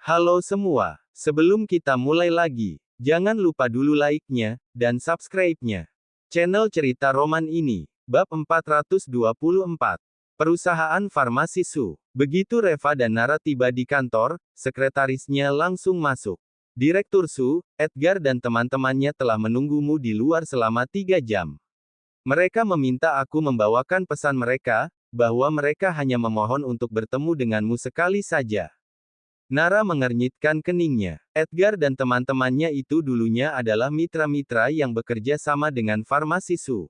Halo semua, sebelum kita mulai lagi, jangan lupa dulu like-nya, dan subscribe-nya. Channel Cerita Roman ini, bab 424. Perusahaan Farmasi Su. Begitu Reva dan Nara tiba di kantor, sekretarisnya langsung masuk. Direktur Su, Edgar dan teman-temannya telah menunggumu di luar selama 3 jam. Mereka meminta aku membawakan pesan mereka, bahwa mereka hanya memohon untuk bertemu denganmu sekali saja. Nara mengernyitkan keningnya. Edgar dan teman-temannya itu dulunya adalah mitra-mitra yang bekerja sama dengan Farmasi Su.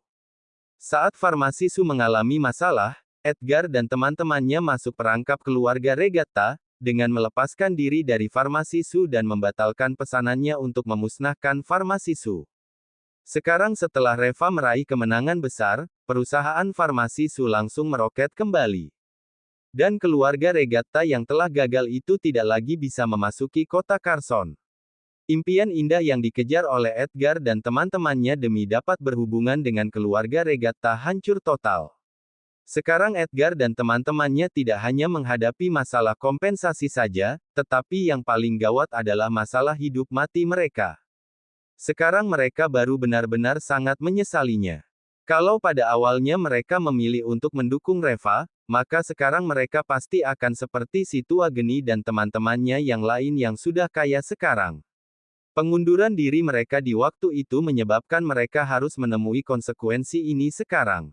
Saat Farmasi Su mengalami masalah, Edgar dan teman-temannya masuk perangkap keluarga Regatta, dengan melepaskan diri dari Farmasi Su dan membatalkan pesanannya untuk memusnahkan Farmasi Su. Sekarang setelah Reva meraih kemenangan besar, perusahaan Farmasi Su langsung meroket kembali. Dan keluarga Regatta yang telah gagal itu tidak lagi bisa memasuki kota Carson. Impian indah yang dikejar oleh Edgar dan teman-temannya demi dapat berhubungan dengan keluarga Regatta hancur total. Sekarang Edgar dan teman-temannya tidak hanya menghadapi masalah kompensasi saja, tetapi yang paling gawat adalah masalah hidup mati mereka. Sekarang mereka baru benar-benar sangat menyesalinya. Kalau pada awalnya mereka memilih untuk mendukung Reva, maka sekarang mereka pasti akan seperti si tua geni dan teman-temannya yang lain yang sudah kaya sekarang. Pengunduran diri mereka di waktu itu menyebabkan mereka harus menemui konsekuensi ini sekarang.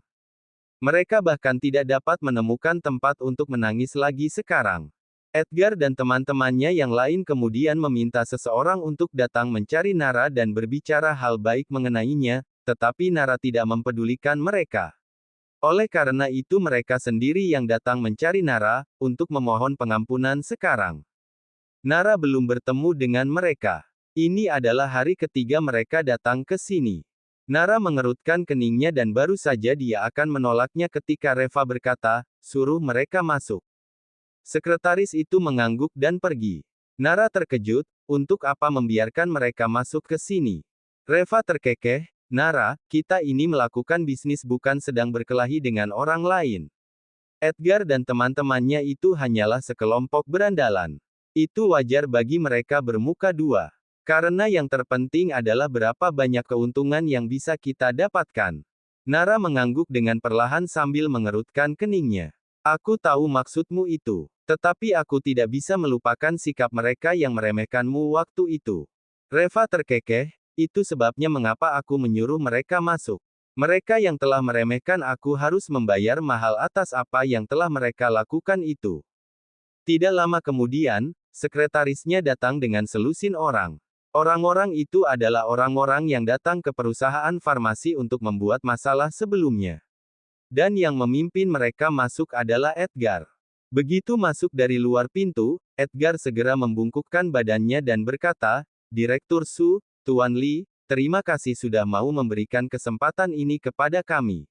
Mereka bahkan tidak dapat menemukan tempat untuk menangis lagi sekarang. Edgar dan teman-temannya yang lain kemudian meminta seseorang untuk datang mencari Nara dan berbicara hal baik mengenainya, tetapi Nara tidak mempedulikan mereka. Oleh karena itu mereka sendiri yang datang mencari Nara, untuk memohon pengampunan sekarang. Nara belum bertemu dengan mereka. Ini adalah hari ketiga mereka datang ke sini. Nara mengerutkan keningnya dan baru saja dia akan menolaknya ketika Reva berkata, suruh mereka masuk. Sekretaris itu mengangguk dan pergi. Nara terkejut, untuk apa membiarkan mereka masuk ke sini? Reva terkekeh, Nara, kita ini melakukan bisnis bukan sedang berkelahi dengan orang lain. Edgar dan teman-temannya itu hanyalah sekelompok berandalan. Itu wajar bagi mereka bermuka dua. Karena yang terpenting adalah berapa banyak keuntungan yang bisa kita dapatkan. Nara mengangguk dengan perlahan sambil mengerutkan keningnya. Aku tahu maksudmu itu. Tetapi aku tidak bisa melupakan sikap mereka yang meremehkanmu waktu itu. Reva terkekeh, itu sebabnya mengapa aku menyuruh mereka masuk. Mereka yang telah meremehkan aku harus membayar mahal atas apa yang telah mereka lakukan itu. Tidak lama kemudian, sekretarisnya datang dengan selusin orang. Orang-orang itu adalah orang-orang yang datang ke perusahaan farmasi untuk membuat masalah sebelumnya. Dan yang memimpin mereka masuk adalah Edgar. Begitu masuk dari luar pintu, Edgar segera membungkukkan badannya dan berkata, Direktur Su, Tuan Li, terima kasih sudah mau memberikan kesempatan ini kepada kami.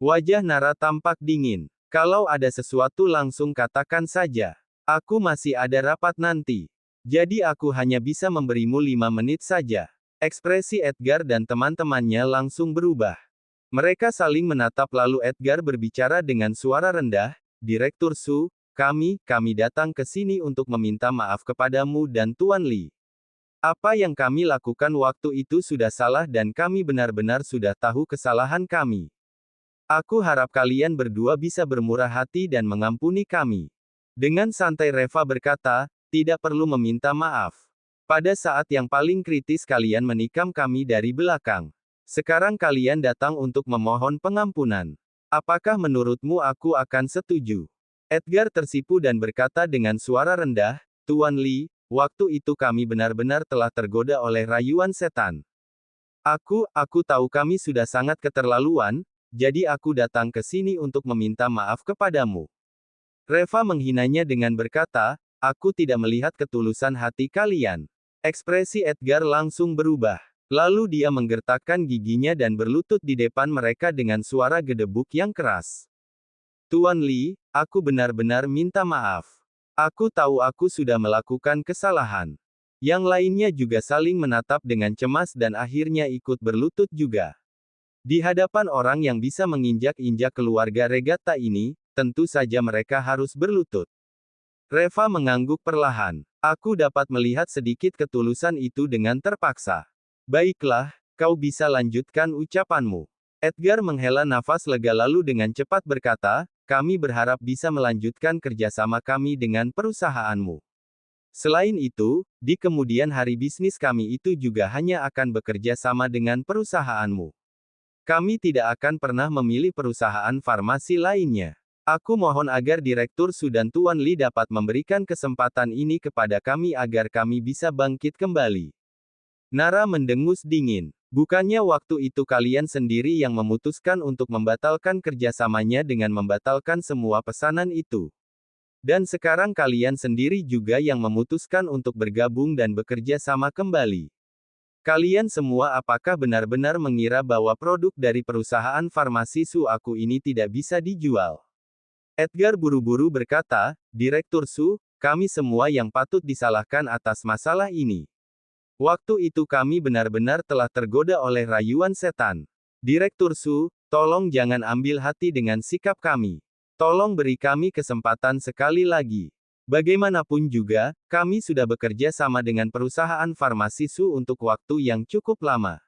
Wajah Nara tampak dingin. Kalau ada sesuatu langsung katakan saja. Aku masih ada rapat nanti. Jadi aku hanya bisa memberimu 5 menit saja. Ekspresi Edgar dan teman-temannya langsung berubah. Mereka saling menatap lalu Edgar berbicara dengan suara rendah, Direktur Su, kami datang ke sini untuk meminta maaf kepadamu dan Tuan Li. Apa yang kami lakukan waktu itu sudah salah dan kami benar-benar sudah tahu kesalahan kami. Aku harap kalian berdua bisa bermurah hati dan mengampuni kami. Dengan santai Reva berkata, tidak perlu meminta maaf. Pada saat yang paling kritis kalian menikam kami dari belakang. Sekarang kalian datang untuk memohon pengampunan. Apakah menurutmu aku akan setuju? Edgar tersipu dan berkata dengan suara rendah, Tuan Li, waktu itu kami benar-benar telah tergoda oleh rayuan setan. Aku tahu kami sudah sangat keterlaluan, jadi aku datang ke sini untuk meminta maaf kepadamu. Reva menghinanya dengan berkata, aku tidak melihat ketulusan hati kalian. Ekspresi Edgar langsung berubah. Lalu dia menggertakkan giginya dan berlutut di depan mereka dengan suara gedebuk yang keras. Tuan Li, aku benar-benar minta maaf. Aku tahu aku sudah melakukan kesalahan. Yang lainnya juga saling menatap dengan cemas dan akhirnya ikut berlutut juga. Di hadapan orang yang bisa menginjak-injak keluarga Regatta ini, tentu saja mereka harus berlutut. Reva mengangguk perlahan. Aku dapat melihat sedikit ketulusan itu dengan terpaksa. Baiklah, kau bisa lanjutkan ucapanmu. Edgar menghela nafas lega lalu dengan cepat berkata, kami berharap bisa melanjutkan kerjasama kami dengan perusahaanmu. Selain itu, di kemudian hari bisnis kami itu juga hanya akan bekerja sama dengan perusahaanmu. Kami tidak akan pernah memilih perusahaan farmasi lainnya. Aku mohon agar Direktur Su dan Tuan Li dapat memberikan kesempatan ini kepada kami agar kami bisa bangkit kembali. Nara mendengus dingin. Bukannya waktu itu kalian sendiri yang memutuskan untuk membatalkan kerjasamanya dengan membatalkan semua pesanan itu. Dan sekarang kalian sendiri juga yang memutuskan untuk bergabung dan bekerja sama kembali. Kalian semua apakah benar-benar mengira bahwa produk dari perusahaan farmasi Su aku ini tidak bisa dijual? Edgar buru-buru berkata, Direktur Su, kami semua yang patut disalahkan atas masalah ini. Waktu itu kami benar-benar telah tergoda oleh rayuan setan. Direktur Su, tolong jangan ambil hati dengan sikap kami. Tolong beri kami kesempatan sekali lagi. Bagaimanapun juga, kami sudah bekerja sama dengan perusahaan farmasi Su untuk waktu yang cukup lama.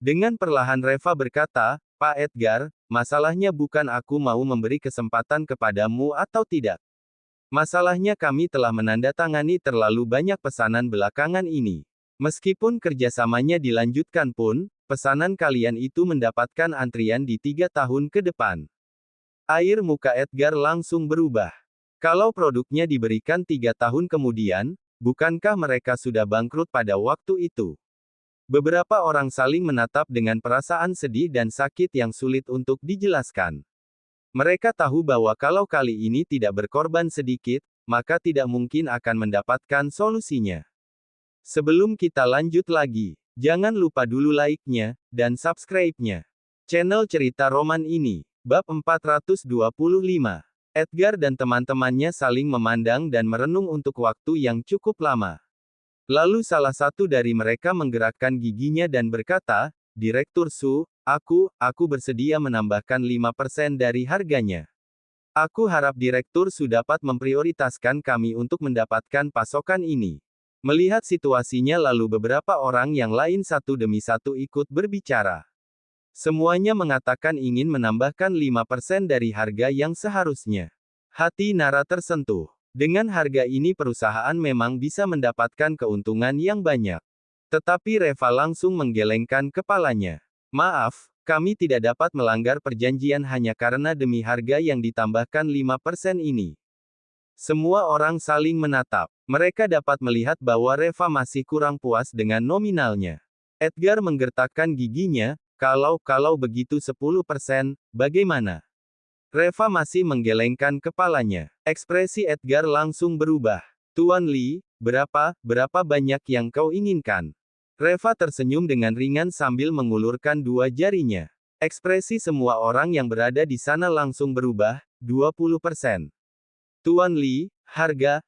Dengan perlahan Reva berkata, Pak Edgar, masalahnya bukan aku mau memberi kesempatan kepadamu atau tidak. Masalahnya kami telah menandatangani terlalu banyak pesanan belakangan ini. Meskipun kerjasamanya dilanjutkan pun, pesanan kalian itu mendapatkan antrian di 3 tahun ke depan. Air muka Edgar langsung berubah. Kalau produknya diberikan 3 tahun kemudian, bukankah mereka sudah bangkrut pada waktu itu? Beberapa orang saling menatap dengan perasaan sedih dan sakit yang sulit untuk dijelaskan. Mereka tahu bahwa kalau kali ini tidak berkorban sedikit, maka tidak mungkin akan mendapatkan solusinya. Sebelum kita lanjut lagi, jangan lupa dulu like-nya, dan subscribe-nya. Channel Cerita Roman ini. Bab 425. Edgar dan teman-temannya saling memandang dan merenung untuk waktu yang cukup lama. Lalu salah satu dari mereka menggerakkan giginya dan berkata, Direktur Su, aku bersedia menambahkan 5% dari harganya. Aku harap Direktur Su dapat memprioritaskan kami untuk mendapatkan pasokan ini. Melihat situasinya lalu beberapa orang yang lain satu demi satu ikut berbicara. Semuanya mengatakan ingin menambahkan 5% dari harga yang seharusnya. Hati Nara tersentuh. Dengan harga ini perusahaan memang bisa mendapatkan keuntungan yang banyak. Tetapi Reva langsung menggelengkan kepalanya. Maaf, kami tidak dapat melanggar perjanjian hanya karena demi harga yang ditambahkan 5% ini. Semua orang saling menatap. Mereka dapat melihat bahwa Reva masih kurang puas dengan nominalnya. Edgar menggertakkan giginya. Kalau begitu 10%, bagaimana? Reva masih menggelengkan kepalanya. Ekspresi Edgar langsung berubah. Tuan Li, berapa banyak yang kau inginkan? Reva tersenyum dengan ringan sambil mengulurkan 2 jarinya. Ekspresi semua orang yang berada di sana langsung berubah, 20%. Tuan Li,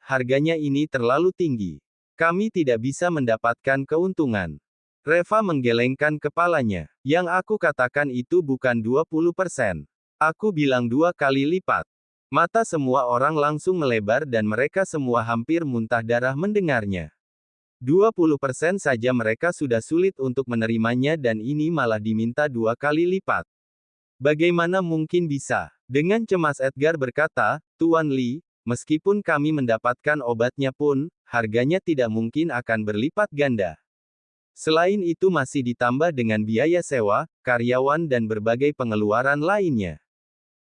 harganya ini terlalu tinggi. Kami tidak bisa mendapatkan keuntungan. Reva menggelengkan kepalanya. Yang aku katakan itu bukan 20%. Aku bilang 2 kali lipat. Mata semua orang langsung melebar dan mereka semua hampir muntah darah mendengarnya. 20% saja mereka sudah sulit untuk menerimanya dan ini malah diminta 2 kali lipat. Bagaimana mungkin bisa? Dengan cemas Edgar berkata, Tuan Li, meskipun kami mendapatkan obatnya pun, harganya tidak mungkin akan berlipat ganda. Selain itu masih ditambah dengan biaya sewa, karyawan dan berbagai pengeluaran lainnya.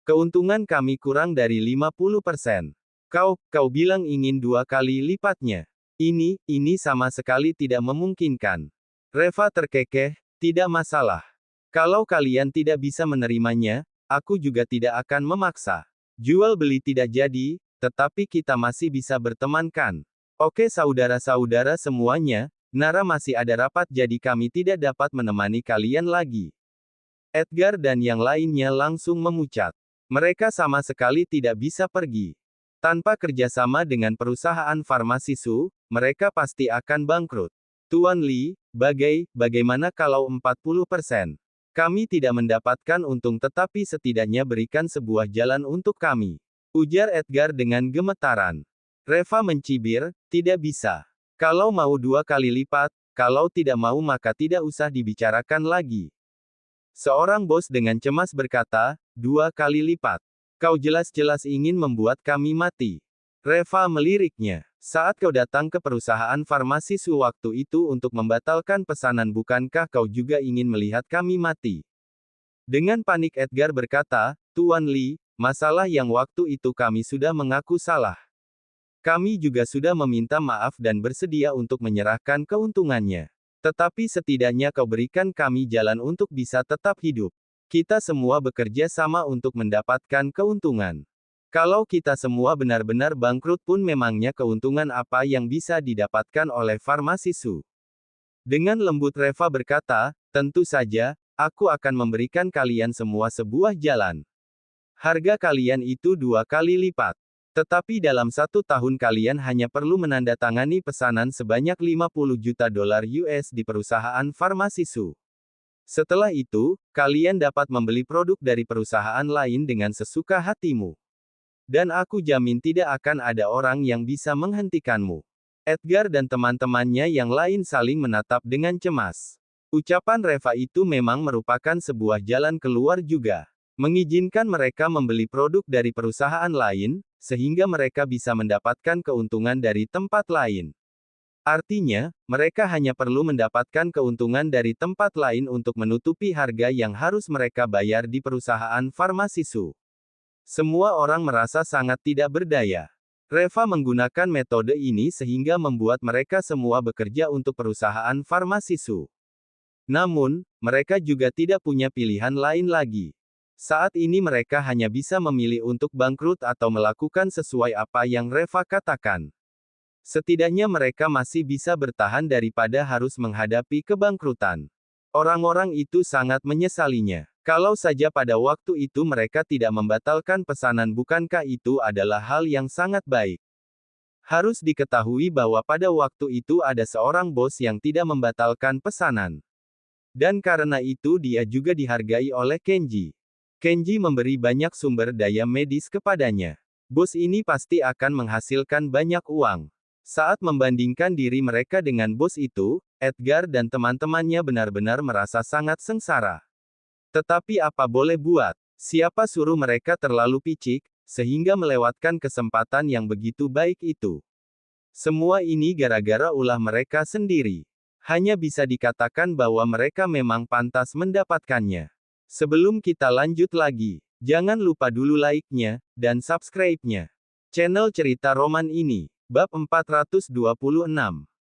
Keuntungan kami kurang dari 50%. Kau bilang ingin 2 kali lipatnya. Ini sama sekali tidak memungkinkan. Reva terkekeh, tidak masalah. Kalau kalian tidak bisa menerimanya, aku juga tidak akan memaksa. Jual beli tidak jadi, tetapi kita masih bisa berteman kan? Oke saudara-saudara semuanya, Nara masih ada rapat jadi kami tidak dapat menemani kalian lagi. Edgar dan yang lainnya langsung memucat. Mereka sama sekali tidak bisa pergi. Tanpa kerjasama dengan perusahaan farmasi Su, mereka pasti akan bangkrut. Tuan Li, bagaimana kalau 40%? Kami tidak mendapatkan untung tetapi setidaknya berikan sebuah jalan untuk kami. Ujar Edgar dengan gemetaran. Reva mencibir, tidak bisa. Kalau mau 2 kali lipat, kalau tidak mau maka tidak usah dibicarakan lagi. Seorang bos dengan cemas berkata, 2 kali lipat. Kau jelas-jelas ingin membuat kami mati. Reva meliriknya. Saat kau datang ke perusahaan farmasi waktu itu untuk membatalkan pesanan bukankah kau juga ingin melihat kami mati? Dengan panik Edgar berkata, Tuan Lee, masalah yang waktu itu kami sudah mengaku salah. Kami juga sudah meminta maaf dan bersedia untuk menyerahkan keuntungannya. Tetapi setidaknya kau berikan kami jalan untuk bisa tetap hidup. Kita semua bekerja sama untuk mendapatkan keuntungan. Kalau kita semua benar-benar bangkrut pun memangnya keuntungan apa yang bisa didapatkan oleh farmasi Su? Dengan lembut Reva berkata, tentu saja, aku akan memberikan kalian semua sebuah jalan. Harga kalian itu 2 kali lipat. Tetapi dalam 1 tahun kalian hanya perlu menandatangani pesanan sebanyak 50 juta dolar US di perusahaan farmasi Su. Setelah itu, kalian dapat membeli produk dari perusahaan lain dengan sesuka hatimu. Dan aku jamin tidak akan ada orang yang bisa menghentikanmu. Edgar dan teman-temannya yang lain saling menatap dengan cemas. Ucapan Reva itu memang merupakan sebuah jalan keluar juga. Mengizinkan mereka membeli produk dari perusahaan lain, sehingga mereka bisa mendapatkan keuntungan dari tempat lain. Artinya, mereka hanya perlu mendapatkan keuntungan dari tempat lain untuk menutupi harga yang harus mereka bayar di perusahaan farmasi Su. Semua orang merasa sangat tidak berdaya. Reva menggunakan metode ini sehingga membuat mereka semua bekerja untuk perusahaan farmasi Su. Namun, mereka juga tidak punya pilihan lain lagi. Saat ini mereka hanya bisa memilih untuk bangkrut atau melakukan sesuai apa yang Reva katakan. Setidaknya mereka masih bisa bertahan daripada harus menghadapi kebangkrutan. Orang-orang itu sangat menyesalinya. Kalau saja pada waktu itu mereka tidak membatalkan pesanan bukankah itu adalah hal yang sangat baik. Harus diketahui bahwa pada waktu itu ada seorang bos yang tidak membatalkan pesanan. Dan karena itu dia juga dihargai oleh Kenji. Kenji memberi banyak sumber daya medis kepadanya. Bos ini pasti akan menghasilkan banyak uang. Saat membandingkan diri mereka dengan bos itu, Edgar dan teman-temannya benar-benar merasa sangat sengsara. Tetapi apa boleh buat? Siapa suruh mereka terlalu picik, sehingga melewatkan kesempatan yang begitu baik itu? Semua ini gara-gara ulah mereka sendiri. Hanya bisa dikatakan bahwa mereka memang pantas mendapatkannya. Sebelum kita lanjut lagi, jangan lupa dulu like-nya, dan subscribe-nya. Channel Cerita Roman ini, bab 426.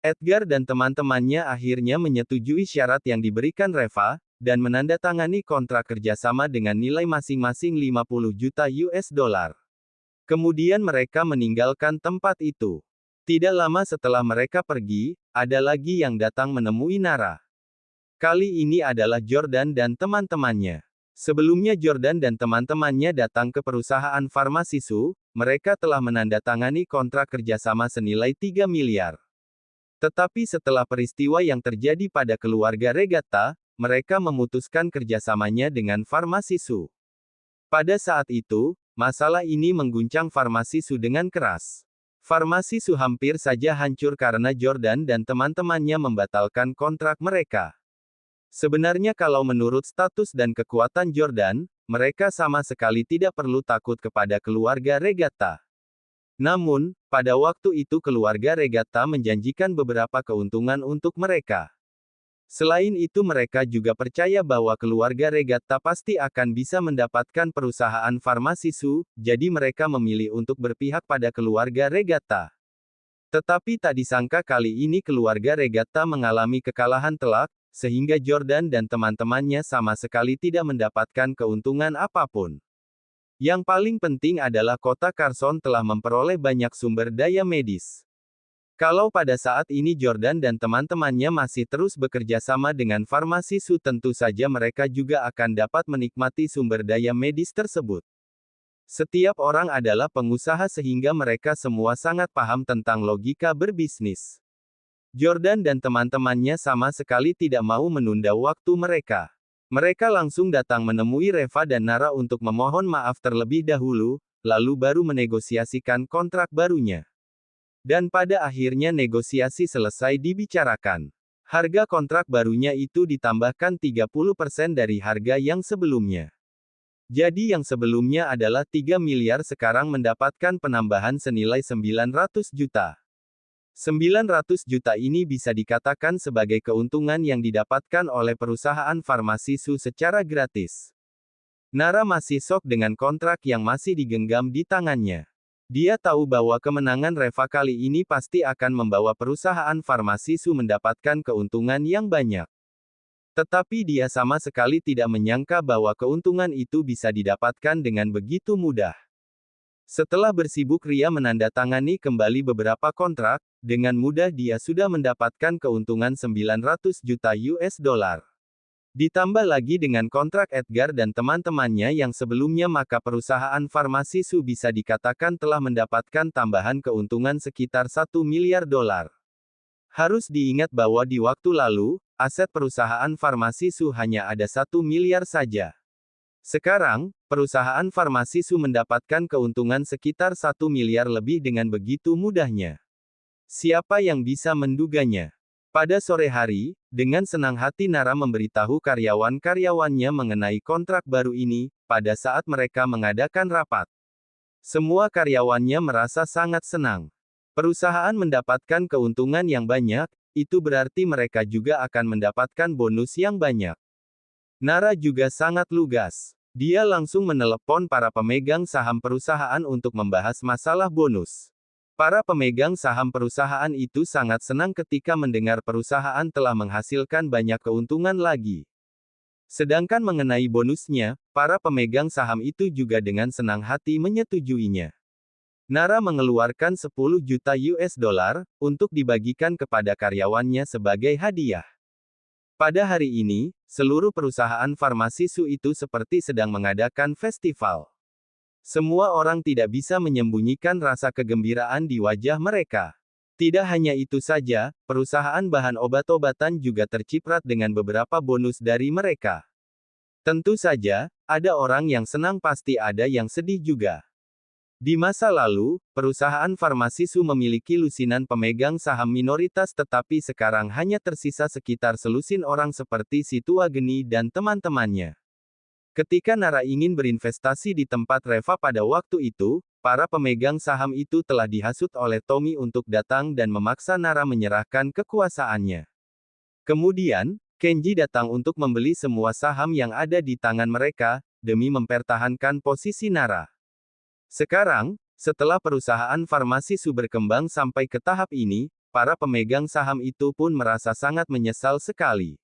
Edgar dan teman-temannya akhirnya menyetujui syarat yang diberikan Reva, dan menandatangani kontrak kerjasama dengan nilai masing-masing 50 juta US dollar. Kemudian mereka meninggalkan tempat itu. Tidak lama setelah mereka pergi, ada lagi yang datang menemui Nara. Kali ini adalah Jordan dan teman-temannya. Sebelumnya Jordan dan teman-temannya datang ke perusahaan farmasi Su, mereka telah menandatangani kontrak kerjasama senilai 3 miliar. Tetapi setelah peristiwa yang terjadi pada keluarga Regatta, mereka memutuskan kerjasamanya dengan farmasi Su. Pada saat itu, masalah ini mengguncang farmasi Su dengan keras. Farmasi Su hampir saja hancur karena Jordan dan teman-temannya membatalkan kontrak mereka. Sebenarnya kalau menurut status dan kekuatan Jordan, mereka sama sekali tidak perlu takut kepada keluarga Regatta. Namun, pada waktu itu keluarga Regatta menjanjikan beberapa keuntungan untuk mereka. Selain itu mereka juga percaya bahwa keluarga Regatta pasti akan bisa mendapatkan perusahaan farmasi Su, jadi mereka memilih untuk berpihak pada keluarga Regatta. Tetapi tak disangka kali ini keluarga Regatta mengalami kekalahan telak, sehingga Jordan dan teman-temannya sama sekali tidak mendapatkan keuntungan apapun. Yang paling penting adalah kota Carson telah memperoleh banyak sumber daya medis. Kalau pada saat ini Jordan dan teman-temannya masih terus bekerja sama dengan farmasi Su, tentu saja mereka juga akan dapat menikmati sumber daya medis tersebut. Setiap orang adalah pengusaha sehingga mereka semua sangat paham tentang logika berbisnis. Jordan dan teman-temannya sama sekali tidak mau menunda waktu mereka. Mereka langsung datang menemui Reva dan Nara untuk memohon maaf terlebih dahulu, lalu baru menegosiasikan kontrak barunya. Dan pada akhirnya negosiasi selesai dibicarakan. Harga kontrak barunya itu ditambahkan 30% dari harga yang sebelumnya. Jadi yang sebelumnya adalah 3 miliar sekarang mendapatkan penambahan senilai 900 juta. 900 juta ini bisa dikatakan sebagai keuntungan yang didapatkan oleh perusahaan farmasi Su secara gratis. Nara masih shock dengan kontrak yang masih digenggam di tangannya. Dia tahu bahwa kemenangan Reva kali ini pasti akan membawa perusahaan farmasi Su mendapatkan keuntungan yang banyak. Tetapi dia sama sekali tidak menyangka bahwa keuntungan itu bisa didapatkan dengan begitu mudah. Setelah bersibuk ria menandatangani kembali beberapa kontrak, dengan mudah dia sudah mendapatkan keuntungan 900 juta US dollar. Ditambah lagi dengan kontrak Edgar dan teman-temannya yang sebelumnya, maka perusahaan farmasi Su bisa dikatakan telah mendapatkan tambahan keuntungan sekitar 1 miliar dolar. Harus diingat bahwa di waktu lalu, aset perusahaan farmasi Su hanya ada 1 miliar saja. Sekarang, perusahaan farmasi Su mendapatkan keuntungan sekitar 1 miliar lebih dengan begitu mudahnya. Siapa yang bisa menduganya? Pada sore hari, dengan senang hati Nara memberitahu karyawan-karyawannya mengenai kontrak baru ini, pada saat mereka mengadakan rapat. Semua karyawannya merasa sangat senang. Perusahaan mendapatkan keuntungan yang banyak, itu berarti mereka juga akan mendapatkan bonus yang banyak. Nara juga sangat lugas. Dia langsung menelepon para pemegang saham perusahaan untuk membahas masalah bonus. Para pemegang saham perusahaan itu sangat senang ketika mendengar perusahaan telah menghasilkan banyak keuntungan lagi. Sedangkan mengenai bonusnya, para pemegang saham itu juga dengan senang hati menyetujuinya. Nara mengeluarkan 10 juta US dollar untuk dibagikan kepada karyawannya sebagai hadiah. Pada hari ini, seluruh perusahaan farmasi Su itu seperti sedang mengadakan festival. Semua orang tidak bisa menyembunyikan rasa kegembiraan di wajah mereka. Tidak hanya itu saja, perusahaan bahan obat-obatan juga terciprat dengan beberapa bonus dari mereka. Tentu saja, ada orang yang senang, pasti ada yang sedih juga. Di masa lalu, perusahaan farmasi Su memiliki lusinan pemegang saham minoritas, tetapi sekarang hanya tersisa sekitar selusin orang seperti si tua Geni dan teman-temannya. Ketika Nara ingin berinvestasi di tempat Reva pada waktu itu, para pemegang saham itu telah dihasut oleh Tommy untuk datang dan memaksa Nara menyerahkan kekuasaannya. Kemudian, Kenji datang untuk membeli semua saham yang ada di tangan mereka, demi mempertahankan posisi Nara. Sekarang, setelah perusahaan farmasi Su berkembang sampai ke tahap ini, para pemegang saham itu pun merasa sangat menyesal sekali.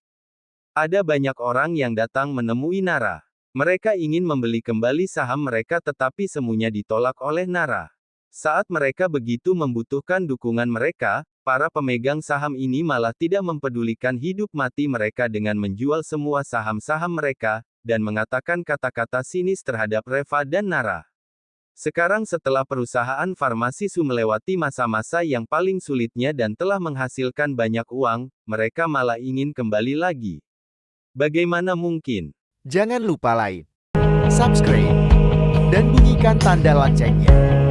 Ada banyak orang yang datang menemui Nara. Mereka ingin membeli kembali saham mereka, tetapi semuanya ditolak oleh Nara. Saat mereka begitu membutuhkan dukungan mereka, para pemegang saham ini malah tidak mempedulikan hidup mati mereka dengan menjual semua saham-saham mereka, dan mengatakan kata-kata sinis terhadap Reva dan Nara. Sekarang setelah perusahaan farmasi Su melewati masa-masa yang paling sulitnya dan telah menghasilkan banyak uang, mereka malah ingin kembali lagi. Bagaimana mungkin? Jangan lupa like, subscribe, dan bunyikan tanda loncengnya.